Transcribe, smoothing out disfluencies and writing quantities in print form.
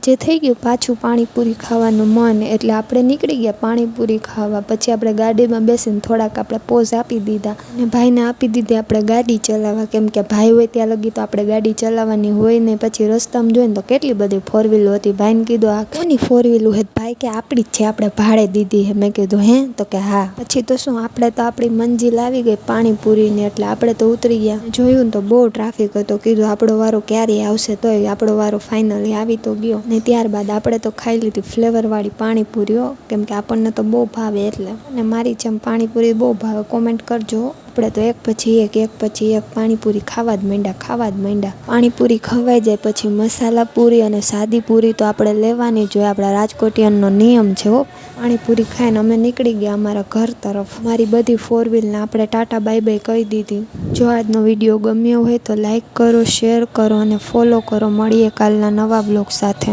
આજે થઈ ગયું પાછું પાણીપુરી ખાવાનું મન, એટલે આપણે નીકળી ગયા પાણીપુરી ખાવા. પછી આપણે ગાડીમાં બેસીને થોડાક આપણે પોઝ આપી દીધા અને ભાઈને આપી દીધી આપણે ગાડી ચલાવવા, કેમ કે ભાઈ હોય ત્યાં લગી તો આપણે ગાડી ચલાવવાની હોય ને. પછી રસ્તામાં જોઈને તો કેટલી બધી ફોર વ્હીલો હતી. ભાઈને કીધું આ કોની ફોર વ્હીલ હે? ભાઈ કે આપણી જ છે, આપણે ભાડે દીધી હે. મેં કીધું હે? તો કે હા. પછી તો શું, આપણે તો આપણી મંજિલ આવી ગઈ પાણીપુરીની, એટલે આપણે તો ઉતરી ગયા. જોયું તો બહુ ટ્રાફિક હતો. કીધું આપણો વારો ક્યારે આવશે, તોય આપણો વારો ફાઇનલી આવી તો ગયો. ને ત્યારબાદ આપણે તો ખાઈ લીધી ફ્લેવરવાળી પાણીપુરીઓ, કેમ કે આપણને તો બહુ ભાવે એટલે. અને મારી જેમ પાણીપુરી બહુ ભાવે, કોમેન્ટ કરજો. આપણે તો એક પછી એક પાણીપુરી ખાવા જ માંડ્યા. પાણીપુરી ખવાઈ જાય પછી મસાલા પૂરી અને સાદી પૂરી તો આપણે લેવાની જ હોય. આપણા રાજકોટિયનનો નિયમ છે હો. પાણીપુરી ખાઈને અમે નીકળી ગયા અમારા ઘર તરફ. મારી બધી ફોર વ્હીલને આપણે ટાટા બાય બાય કહી દીધી. જો આજનો વિડીયો ગમ્યો હોય તો લાઈક કરો, શેર કરો અને ફોલો કરો. મળીએ કાલના નવા બ્લોગ સાથે.